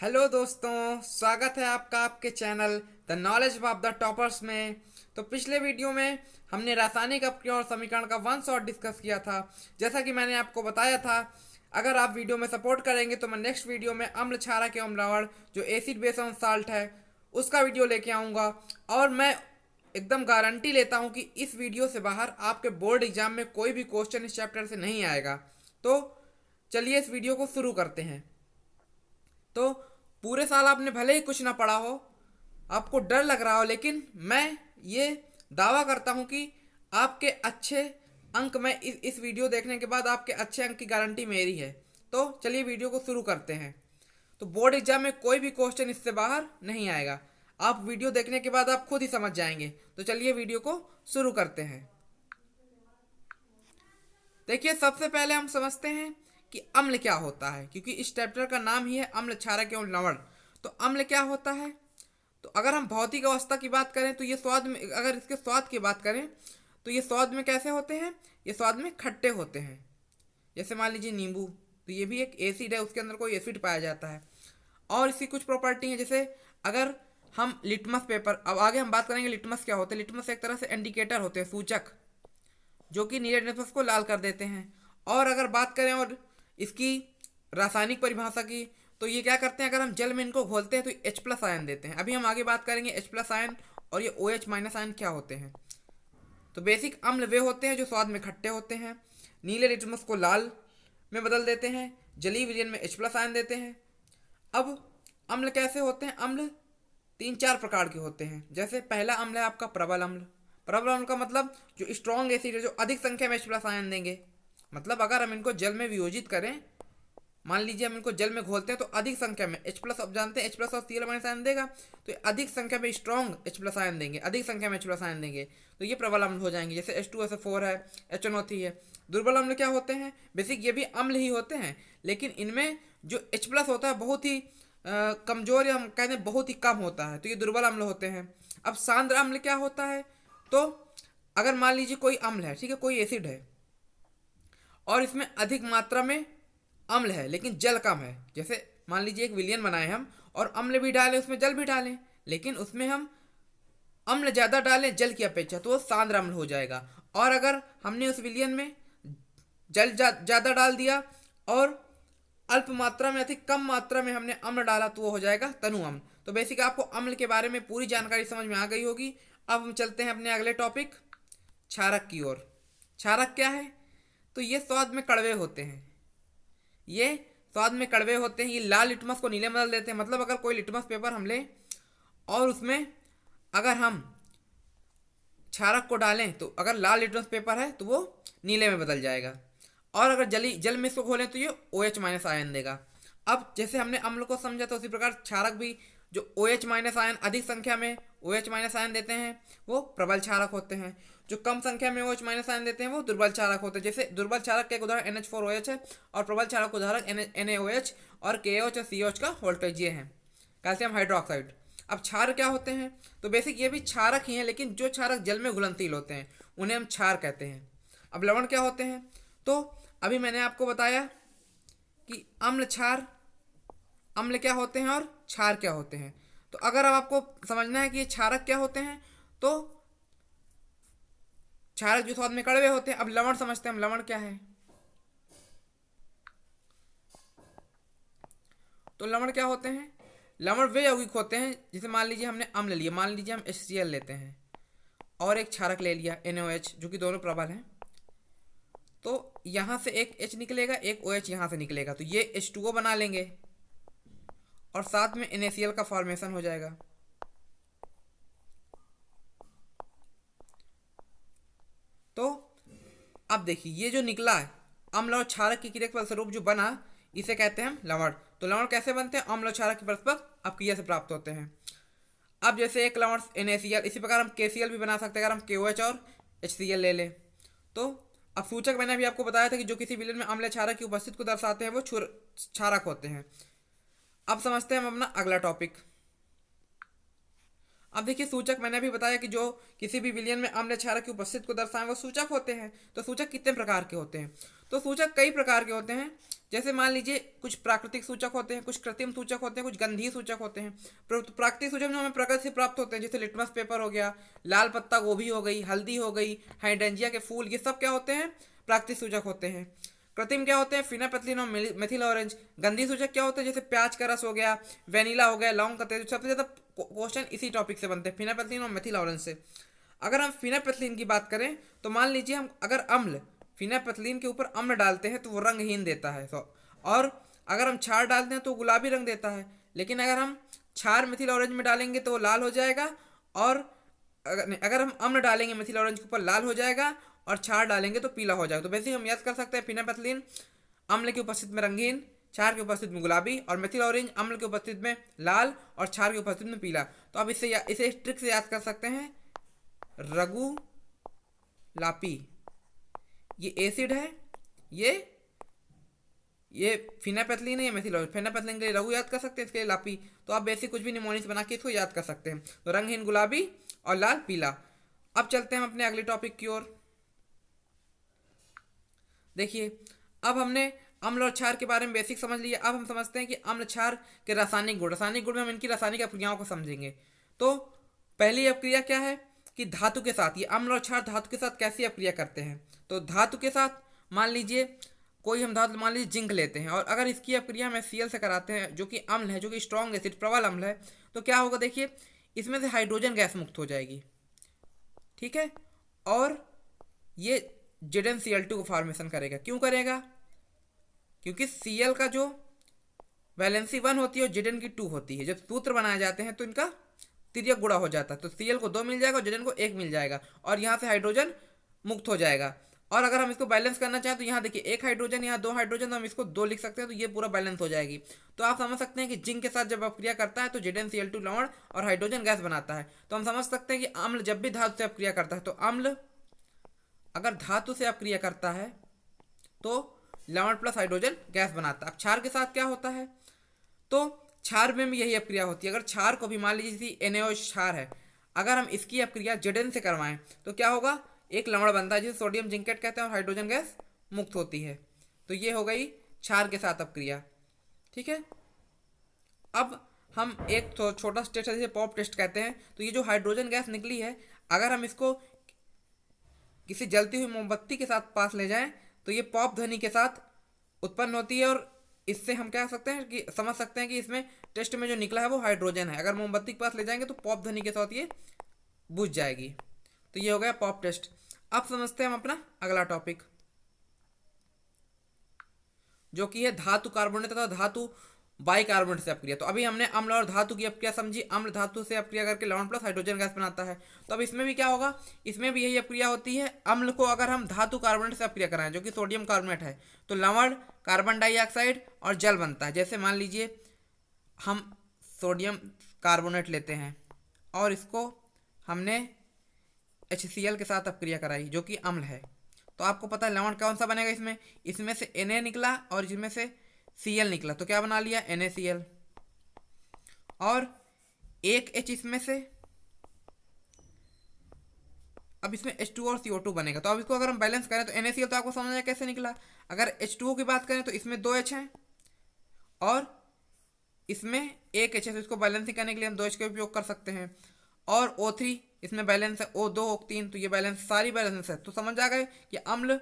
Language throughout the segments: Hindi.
हेलो दोस्तों, स्वागत है आपका आपके channel the knowledge of the toppers में। तो पिछले वीडियो में हमने रासायनिक अपक्रम और समीकरण का वन शॉट डिस्कस किया था। जैसा कि मैंने आपको बताया था, अगर आप वीडियो में सपोर्ट करेंगे तो मैं नेक्स्ट वीडियो में अम्ल क्षारक एवं लवण जो एसिड बेस ऑन साल्ट है उसका वीडियो लेके आऊँगा। और मैं एकदम गारंटी लेता हूँ कि इस वीडियो से बाहर आपके बोर्ड एग्जाम में कोई भी क्वेश्चन इस चैप्टर से नहीं आएगा। तो चलिए इस वीडियो को शुरू करते हैं। तो पूरे साल आपने भले ही कुछ ना पढ़ा हो, आपको डर लग रहा हो, लेकिन मैं ये दावा करता हूँ कि आपके अच्छे अंक में इस वीडियो देखने के बाद आपके अच्छे अंक की गारंटी मेरी है। तो चलिए वीडियो को शुरू करते हैं। तो बोर्ड एग्जाम में कोई भी क्वेश्चन इससे बाहर नहीं आएगा। आप वीडियो देखने के बाद आप खुद ही समझ जाएंगे। तो चलिए वीडियो को शुरू करते हैं। देखिए, सबसे पहले हम समझते हैं कि अम्ल क्या होता है, क्योंकि इस चैप्टर का नाम ही है अम्ल क्षारक एवं लवण। तो अम्ल क्या होता है? तो अगर हम भौतिक अवस्था की बात करें तो ये स्वाद में, अगर इसके स्वाद की बात करें तो ये स्वाद में कैसे होते हैं? ये स्वाद में खट्टे होते हैं। जैसे मान लीजिए नींबू, तो ये भी एक एसिड है, उसके अंदर कोई एसिड पाया जाता है। और इसकी कुछ प्रॉपर्टी है, जैसे अगर हम लिटमस पेपर, अब आगे हम बात करेंगे लिटमस क्या होता है। लिटमस एक तरह से इंडिकेटर होते हैं, सूचक, जो कि नीले लिटमस को लाल कर देते हैं। और अगर बात करें और इसकी रासायनिक परिभाषा की, तो ये क्या करते हैं, अगर हम जल में इनको घोलते हैं तो एच प्लस आयन देते हैं। अभी हम आगे बात करेंगे एच प्लस आयन और ये ओ एच माइनस आयन क्या होते हैं। तो बेसिक अम्ल वे होते हैं जो स्वाद में खट्टे होते हैं, नीले लिटमस को लाल में बदल देते हैं, जलीय विलयन में एच प्लस आयन देते हैं। अब अम्ल कैसे होते हैं? अम्ल तीन चार प्रकार के होते हैं। जैसे पहला अम्ल है आपका प्रबल अम्ल। प्रबल अम्ल का मतलब जो स्ट्रॉन्ग एसिड है, जो अधिक संख्या में एच प्लस आयन देंगे। मतलब अगर हम इनको जल में वियोजित करें, मान लीजिए हम इनको जल में घोलते हैं तो अधिक संख्या में एच प्लस, अब जानते हैं एच प्लस और सी एल माइनस आयन देगा, तो अधिक संख्या में स्ट्रॉन्ग एच प्लस आयन देंगे, अधिक संख्या में एच प्लस आयन देंगे, तो ये प्रबल अम्ल हो जाएंगे। जैसे H2SO4 है, HNO3 है। दुर्बल अम्ल क्या होते हैं? बेसिक ये भी अम्ल ही होते हैं, लेकिन इनमें जो एच प्लस होता है बहुत ही कमजोर, या हम कहते हैं बहुत ही कम होता है, तो ये दुर्बल अम्ल होते हैं। अब सांद्र अम्ल क्या होता है? तो अगर मान लीजिए कोई अम्ल है, ठीक है, कोई एसिड है और इसमें अधिक मात्रा में अम्ल है लेकिन जल कम है। जैसे मान लीजिए एक विलियन बनाए हम और अम्ल भी डालें, उसमें जल भी डालें, लेकिन उसमें हम अम्ल ज़्यादा डालें जल की अपेक्षा, तो वो सांद्र अम्ल हो जाएगा। और अगर हमने उस विलियन में जल ज़्यादा डाल दिया और अल्प मात्रा में, अधिक कम मात्रा में हमने अम्ल डाला, तो वो हो जाएगा तनु अम्ल। तो बेसिक आपको अम्ल के बारे में पूरी जानकारी समझ में आ गई होगी। अब हम चलते हैं अपने अगले टॉपिक क्षारक की ओर। क्षारक क्या है? तो ये स्वाद में कड़वे होते हैं। ये स्वाद में कड़वे होते हैं। ये लाल लिटमस को नीले में बदल देते हैं। मतलब अगर कोई लिटमस पेपर हम लें और उसमें अगर हम क्षारक को डालें, तो अगर लाल लिटमस पेपर है तो वो नीले में बदल जाएगा। और अगर जल में इसको घोलें तो ये ओ एच माइनस आयन देगा। अब जैसे हमने अम्ल को समझा, तो उसी प्रकार क्षारक भी, जो ओ एच माइनस आयन अधिक संख्या में ओ एच माइनस आयन देते हैं वो प्रबल क्षारक होते हैं। जो कम संख्या में ओ एच माइनस आयन देते हैं वो दुर्बल क्षारक होते हैं। जैसे दुर्बल क्षारक का एक उदाहरण NH4OH है, और प्रबल क्षारक उदाहरण NaOH और KOH और COH का वोल्टेज ये है, कैल्शियम हाइड्रोक्साइड। अब क्षार क्या होते हैं? तो बेसिक ये भी क्षारक ही हैं, लेकिन जो क्षारक जल में घुलनशील होते हैं उन्हें हम क्षार कहते हैं। अब लवण क्या होते हैं? तो अभी मैंने आपको बताया कि अम्ल क्षार, अम्ल क्या होते हैं और क्षार क्या होते हैं। तो अगर अब आपको समझना है कि ये क्षारक क्या होते हैं, तो क्षारक जो स्वाद में कड़वे होते हैं। अब लवण समझते हैं हम, लवण क्या है। तो लवण क्या होते हैं? लवण वे यौगिक होते हैं, जैसे मान लीजिए हमने अम्ल लिया, मान लीजिए हम HCl लेते हैं और एक क्षारक ले लिया NaOH, जो कि दोनों प्रबल हैं। तो यहाँ से एक H निकलेगा, एक OH यहाँ से निकलेगा, तो ये H2O बना लेंगे और साथ में NaCl का फॉर्मेशन हो जाएगा। तो अब देखिए, ये जो निकला है अम्ल और क्षारक की क्रिया के फलस्वरूप जो बना, इसे कहते हैं हम लवण। तो लवण कैसे बनते हैं? अम्ल और क्षारक की परस्पर अपक्रिया से प्राप्त होते हैं। अब जैसे एक लवण NaCl, इसी प्रकार हम KCl भी बना सकते हैं अगर हम KOH और HCl ले लें। तो अब सूचक मैंने अभी आपको बताया था कि जो किसी विलयन में अम्ल क्षारक की उपस्थिति को दर्शाते हैं वो क्षारक होते हैं। अब समझते हैं हम अपना अगला टॉपिक। अब देखिए, सूचक मैंने अभी बताया कि जो किसी भी विलयन में अम्ल क्षारक की उपस्थिति को दर्शाएं वो सूचक होते हैं। तो सूचक कितने प्रकार के होते हैं? तो सूचक कई प्रकार के होते हैं। जैसे मान लीजिए कुछ प्राकृतिक सूचक होते हैं, कुछ कृत्रिम सूचक होते हैं, कुछ गंधीय सूचक होते हैं। प्राकृतिक सूचक जो हमें प्रकृति से प्राप्त होते हैं, जैसे लिटमस पेपर हो गया, लाल पत्ता गोभी हो गई, हल्दी हो गई, हाइड्रेंजिया के फूल, ये सब क्या होते हैं? प्राकृतिक सूचक होते हैं। कृत्रिम क्या होते हैं? फिनापेथलिन और मेथिल ऑरेंज। गंधीय सूचक क्या होते हैं? जैसे प्याज का रस हो गया, वेनिला हो गया, लौंग का तेल। सबसे ज्यादा क्वेश्चन इसी टॉपिक से बनते हैं, फिनापेथलिन और मेथिल ऑरेंज से। अगर हम फिनापेथलिन की बात करें तो मान लीजिए हम अगर अम्ल फिनापेथलिन के ऊपर अम्ल डालते हैं तो वो रंगहीन देता है, और अगर हम क्षार डालते हैं तो गुलाबी रंग देता है। लेकिन अगर हम क्षार मिथिल ऑरेंज में डालेंगे तो वो लाल हो जाएगा, और अगर हम अम्ल डालेंगे मिथिल ऑरेंज के ऊपर लाल हो जाएगा, और क्षार डालेंगे तो पीला हो जाएगा। तो वैसे ही हम याद कर सकते हैं, फिनापेथलिन अम्ल की उपस्थिति में रंगीन, क्षार की उपस्थिति में गुलाबी, और मिथिल ऑरेंज अम्ल की उपस्थिति में लाल और क्षार की उपस्थिति में पीला। तो अब इसे ट्रिक से याद कर सकते हैं, रघु लापी ये एसिड है, ये फिनापेथलिन है, ये मेथिल ऑरेंज। फिनापेथलिन के लिए रघु याद कर सकते हैं, इसके लिए लापी। तो आप बेसिक कुछ भी निमोनिक्स बना के इसको याद कर सकते हैं। तो रंगहीन गुलाबी और लाल पीला। अब चलते हैं हम अपने अगले टॉपिक की ओर। देखिए, अब हमने अम्ल और क्षार के बारे में बेसिक समझ लिया। अब हम समझते हैं कि अम्ल क्षार के रासायनिक गुण में हम इनकी रासायनिक अभिक्रियाओं को समझेंगे। तो पहली अभिक्रिया क्या है कि धातु के साथ, ये अम्ल और क्षार धातु के साथ कैसी अभिक्रिया करते हैं। तो धातु के साथ मान लीजिए कोई हम धातु मान लीजिए जिंक लेते हैं, और अगर इसकी अभिक्रिया हम Cl से कराते हैं, जो कि अम्ल है, जो कि स्ट्रॉन्ग एसिड प्रबल अम्ल है, तो क्या होगा? देखिए, इसमें से हाइड्रोजन गैस मुक्त हो जाएगी, ठीक है, और ये ZnCl2 को फॉर्मेशन करेगा। क्यों करेगा? क्योंकि Cl का जो वैलेंसी 1 होती है और Zn की 2 होती है। जब सूत्र बनाए जाते हैं तो इनका तिर्यक गुणा हो जाता है, तो Cl को 2 मिल जाएगा और Zn को 1 मिल जाएगा, और यहाँ से हाइड्रोजन मुक्त हो जाएगा। और अगर हम इसको बैलेंस करना चाहें तो यहाँ देखिए, एक हाइड्रोजन, यहाँ 2 हाइड्रोजन, तो हम इसको 2 लिख सकते हैं, तो ये पूरा बैलेंस हो जाएगी। तो आप समझ सकते हैं कि जिंक के साथ जब अपक्रिया करता है तो ZnCl2 लवण और हाइड्रोजन गैस बनाता है। तो हम समझ सकते हैं कि अम्ल जब भी धातु से अपक्रिया करता है, तो अम्ल अगर धातु से अपक्रिया करता है तो लवण प्लस हाइड्रोजन गैस बनाता है। अब क्षार के साथ क्या होता है? तो क्षार में भी यही अपक्रिया होती है। अगर क्षार को भी मान लीजिए NaOH क्षार है, अगर हम इसकी अपक्रिया Zn से करवाएं तो क्या होगा? एक लवण बनता है जिसे सोडियम जिंकेट कहते हैं, और हाइड्रोजन गैस मुक्त होती है। तो ये हो गई क्षार के साथ अपक्रिया, ठीक है। अब हम एक छोटा टेस्ट है जिसे पॉप टेस्ट कहते हैं। तो ये जो हाइड्रोजन गैस निकली है, अगर हम इसको किसी जलती हुई मोमबत्ती के साथ पास ले जाएं तो ये पॉप ध्वनि के साथ उत्पन्न होती है, और इससे हम क्या सकते हैं कि समझ सकते हैं कि इसमें टेस्ट में जो निकला है वो हाइड्रोजन है। अगर मोमबत्ती के पास ले जाएंगे तो पॉप ध्वनि के साथ ये बुझ जाएगी। तो ये हो गया पॉप टेस्ट। अब समझते हैं हम अपना अगला टॉपिक, जो कि है धातु कार्बोनेट तथा धातु बाइकार्बोनेट से अपक्रिया। तो अभी हमने अम्ल और धातु की अपक्रिया समझी। अम्ल धातु से अपक्रिया करके लवण प्लस हाइड्रोजन गैस बनाता है। तो अब इसमें भी क्या होगा? इसमें भी यही अपक्रिया होती है। अम्ल को अगर हम धातु कार्बोनेट से अपक्रिया कराएं, जो कि सोडियम कार्बोनेट है, तो लवण, कार्बन डाइऑक्साइड और जल बनता है। जैसे मान लीजिए हम सोडियम कार्बोनेट लेते हैं और इसको हमने HCl के साथ अपक्रिया कराई, जो कि अम्ल है, तो आपको पता है लवण कौन सा बनेगा? इसमें से Na निकला और इसमें से Cl निकला, तो क्या बना लिया? NaCl। और एक H इसमें से, अब इसमें H2 और CO2 बनेगा। तो अब इसको अगर हम बैलेंस करें तो NaCl तो आपको समझ आया कैसे निकला। अगर H2O की बात करें तो इसमें 2 H हैं और इसमें एक H है, तो इसको बैलेंसिंग करने के लिए हम 2 H का उपयोग कर सकते हैं। और O3 इसमें बैलेंस है, O2 O3, तो ये बैलेंस, सारी बैलेंस है। तो समझ आ गए कि अम्ल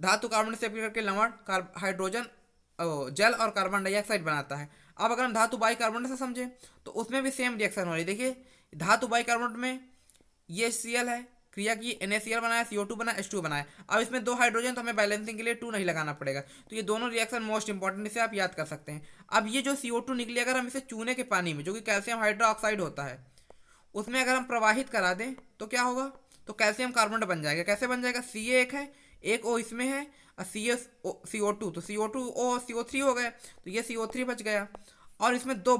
धातु कार्बोनेट से अपक्रिया करके लवण, हाइड्रोजन, जल और कार्बन डाइऑक्साइड बनाता है। अब अगर हम धातु बाइकार्बोनेट से समझें तो उसमें भी सेम रिएक्शन हो रही है। देखिए, धातु बाइकार्बोनेट में ये Cl है, क्रिया की, NaCl बनाया, CO2 बनाया, H2 बनाया। अब इसमें 2 हाइड्रोजन, तो हमें बैलेंसिंग के लिए 2 नहीं लगाना पड़ेगा। तो ये दोनों रिएक्शन मोस्ट इंपॉर्टेंट, इसे आप याद कर सकते हैं। अब ये जो CO2 निकली, अगर हम इसे चूने के पानी में, जो कि कैल्शियम हाइड्रोक्साइड होता है, उसमें अगर हम प्रवाहित करा दें तो क्या होगा? तो कैल्शियम कार्बोनेट बन जाएगा। कैसे बन जाएगा? Ca एक है, एक O इसमें है, और CO2, तो CO2 O CO3 हो गया, तो ये CO3 बच गया, और इसमें 2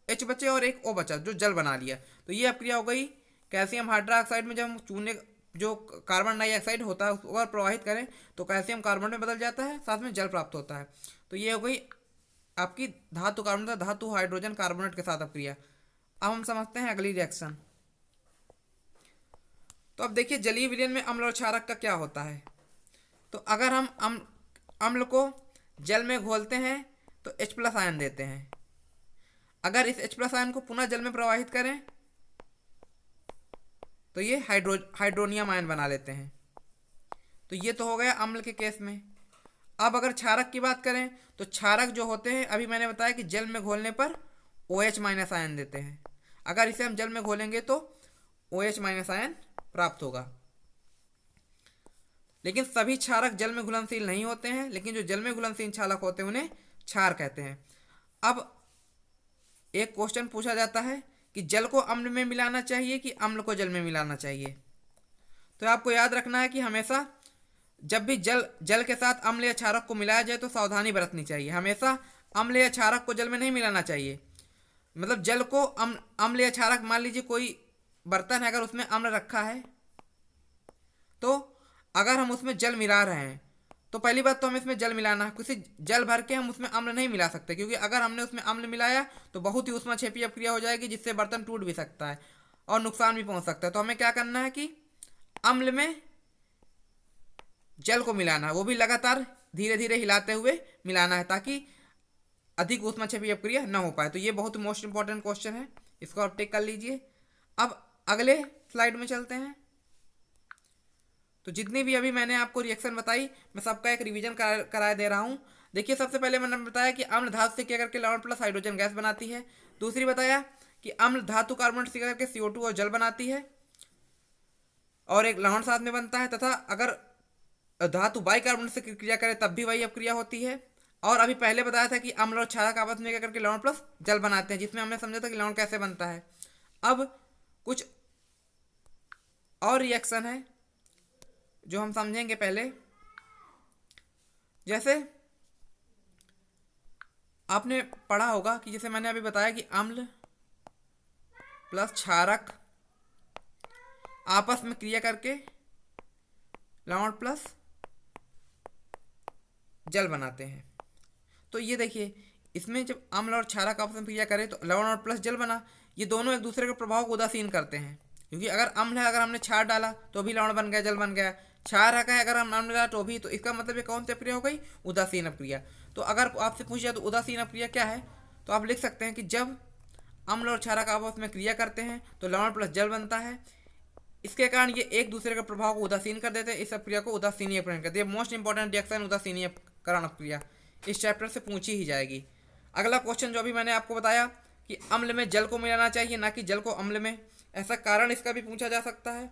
H बचे और एक O बचा, जो जल बना लिया। तो ये अपक्रिया हो गई कैल्शियम हाइड्रोक्साइड में। जब हम चूने जो कार्बन डाइऑक्साइड होता है उसको अगर प्रवाहित करें तो कैल्शियम कार्बोनेट में बदल जाता है, साथ में जल प्राप्त होता है। तो ये हो गई आपकी धातु कार्बोनेट, धातु हाइड्रोजन कार्बोनेट के साथ अपक्रिया। अब हम समझते हैं अगली रिएक्शन। तो अब देखिए, जलीय विलयन में अम्ल और क्षारक का क्या होता है। तो अगर हम अम्ल को जल में घोलते हैं तो H+ आयन देते हैं। अगर इस H+ आयन को पुनः जल में प्रवाहित करें तो ये हाइड्रोनियम आयन बना लेते हैं। तो ये तो हो गया अम्ल के केस में। अब अगर क्षारक की बात करें तो क्षारक जो होते हैं, अभी मैंने बताया कि जल में घोलने पर OH- आयन देते हैं। अगर इसे हम जल में घोलेंगे तो OH- आयन प्राप्त होगा। लेकिन सभी क्षारक जल में घुलनशील नहीं होते हैं, लेकिन जो जल में घुलनशील क्षारक होते हैं उन्हें क्षार कहते हैं। अब एक क्वेश्चन पूछा जाता है कि जल को अम्ल में मिलाना चाहिए कि अम्ल को जल में मिलाना चाहिए। तो आपको याद रखना है कि हमेशा जब भी जल के साथ अम्ल या क्षारक को मिलाया जाए तो सावधानी बरतनी चाहिए। हमेशा अम्ल या क्षारक को जल में नहीं मिलाना चाहिए। मतलब जल को अम्ल या क्षारक, मान लीजिए कोई बर्तन है, अगर उसमें अम्ल रखा है तो अगर हम उसमें जल मिला रहे हैं तो पहली बात तो हमें इसमें जल मिलाना है। किसी जल भर के हम उसमें अम्ल नहीं मिला सकते, क्योंकि अगर हमने उसमें अम्ल मिलाया तो बहुत ही ऊष्माक्षेपीय अपक्रिया हो जाएगी, जिससे बर्तन टूट भी सकता है और नुकसान भी पहुंच सकता है। तो हमें क्या करना है कि अम्ल में जल को मिलाना है, वो भी लगातार धीरे धीरे हिलाते हुए मिलाना है, ताकि अधिक ऊष्माक्षेपीय अपक्रिया न हो पाए। तो ये बहुत मोस्ट इंपॉर्टेंट क्वेश्चन है, इसको आप टिक कर लीजिए। अब अगले स्लाइड में चलते हैं। तो जितनी भी अभी मैंने आपको रिएक्शन बताई, मैं सबका एक रिवीजन कराए दे रहा हूँ। देखिए, सबसे पहले मैंने बताया कि अम्ल धातु से क्या करके लवण प्लस हाइड्रोजन गैस बनाती है। दूसरी बताया कि अम्ल धातु कार्बोनेट से करके CO2 और जल बनाती है और एक लवण साथ में बनता है, तथा अगर धातु बाइकार्बोनेट से क्रिया करे तब भी वही अपक्रिया होती है। और अभी पहले बताया था कि अम्ल और क्षारक आपस में क्या करके लवण प्लस जल बनाते हैं, जिसमें हमने समझा था कि लवण कैसे बनता है। अब कुछ और रिएक्शन है जो हम समझेंगे पहले। जैसे आपने पढ़ा होगा कि जैसे मैंने अभी बताया कि अम्ल प्लस क्षारक आपस में क्रिया करके लवण प्लस जल बनाते हैं। तो ये देखिए, इसमें जब अम्ल और क्षारक आपस में क्रिया करें तो लवण और प्लस जल बना। ये दोनों एक दूसरे के प्रभाव को उदासीन करते हैं, क्योंकि अगर अम्ल है, अगर हमने क्षार डाला तो भी लवण बन गया, जल बन गया। क्षार है अगर हम अम्ल डाला तो भी, तो इसका मतलब ये कौन सी अपक्रिया हो गई? उदासीन अपक्रिया। तो अगर आपसे पूछ जाए तो उदासीन अपक्रिया क्या है, तो आप लिख सकते हैं कि जब अम्ल और क्षारक आपस में क्रिया करते हैं तो लवण प्लस जल बनता है। इसके कारण ये एक दूसरे के प्रभाव को उदासीन कर देते हैं। इस अपक्रिया को उदासीनीय अपकरण कहते हैं। मोस्ट इंपॉर्टेंट रिएक्शन उदासीनीयकरण अपक्रिया इस चैप्टर से पूछी ही जाएगी। अगला क्वेश्चन जो अभी मैंने आपको बताया कि अम्ल में जल को मिलाना चाहिए, ना कि जल को अम्ल में, ऐसा कारण इसका भी पूछा जा सकता है।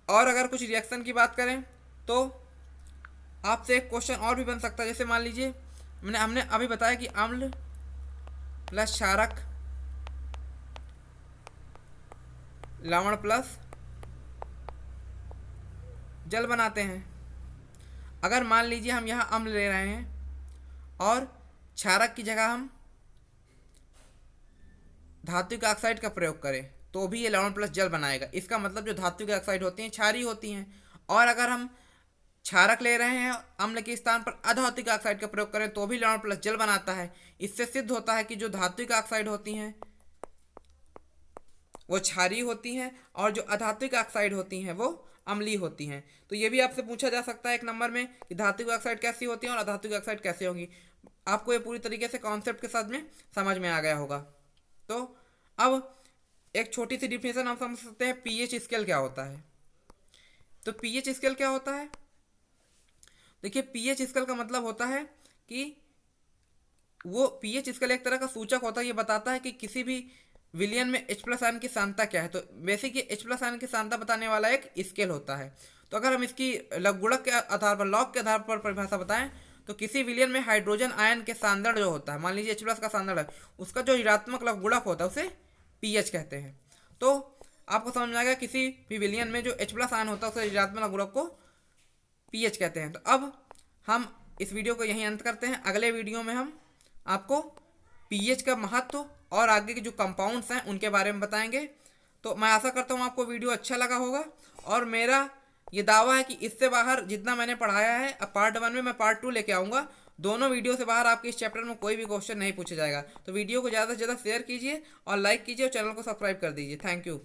और अगर कुछ रिएक्शन की बात करें तो आपसे एक क्वेश्चन और भी बन सकता है। जैसे मान लीजिए हमने अभी बताया कि अम्ल प्लस क्षारक लवण प्लस जल बनाते हैं। अगर मान लीजिए हम यहाँ अम्ल ले रहे हैं और क्षारक की जगह हम धात्विक ऑक्साइड का प्रयोग करें तो भी ये लवण प्लस जल बनाएगा। इसका मतलब जो धात्विक ऑक्साइड होती हैं क्षारीय होती हैं, और अगर हम क्षारक ले रहे हैं अम्ल के स्थान पर अधात्विक ऑक्साइड का प्रयोग करें तो भी लवण प्लस जल बनाता है। इससे सिद्ध होता है कि जो धात्विक ऑक्साइड होती हैं वो क्षारीय होती हैं और जो अधात्विक ऑक्साइड होती हैं वो अम्लीय होती हैं। तो ये भी आपसे पूछा जा सकता है एक नंबर में कि धात्विक ऑक्साइड कैसी होती है और अधात्विक ऑक्साइड कैसे होंगी। आपको ये पूरी तरीके से कॉन्सेप्ट के साथ में समझ में आ गया होगा। तो अब एक छोटी सी डिफिनेशन हम समझ सकते हैं, पीएच स्केल क्या होता है। तो पीएच स्केल क्या होता है? देखिए, पीएच स्केल का मतलब होता है कि वो पीएच स्केल एक तरह का सूचक होता है। ये बताता है कि किसी भी विलयन में H+ आयन की सांद्रता क्या है। तो बेसिक ये H+ आयन की सांद्रता बताने वाला एक स्केल होता है। तो अगर हम इसकी लघुगुणक के आधार पर, लॉग के आधार पर परिभाषा बताएं तो किसी विलयन में हाइड्रोजन आयन के सांद्रण जो होता है, मान लीजिए H+ का सांद्रण है, उसका जो ऋणात्मक लघुगुणक होता है उसे पीएच कहते हैं। तो आपको समझ में आएगा किसी भी विलयन में जो H+ आयन होता है उसे ऋणात्मक लघुगुणक को पीएच कहते हैं। तो अब हम इस वीडियो को यहीं अंत करते हैं। अगले वीडियो में हम आपको पीएच का महत्व और आगे के जो कंपाउंड्स हैं उनके बारे में बताएंगे। तो मैं आशा करता हूँ आपको वीडियो अच्छा लगा होगा, और मेरा ये दावा है कि इससे बाहर जितना मैंने पढ़ाया है, अब पार्ट 1 में मैं पार्ट 2 लेके आऊँगा। दोनों वीडियो से बाहर आपके इस चैप्टर में कोई भी क्वेश्चन नहीं पूछा जाएगा। तो वीडियो को ज़्यादा से ज़्यादा शेयर कीजिए और लाइक कीजिए और चैनल को सब्सक्राइब कर दीजिए। Thank you.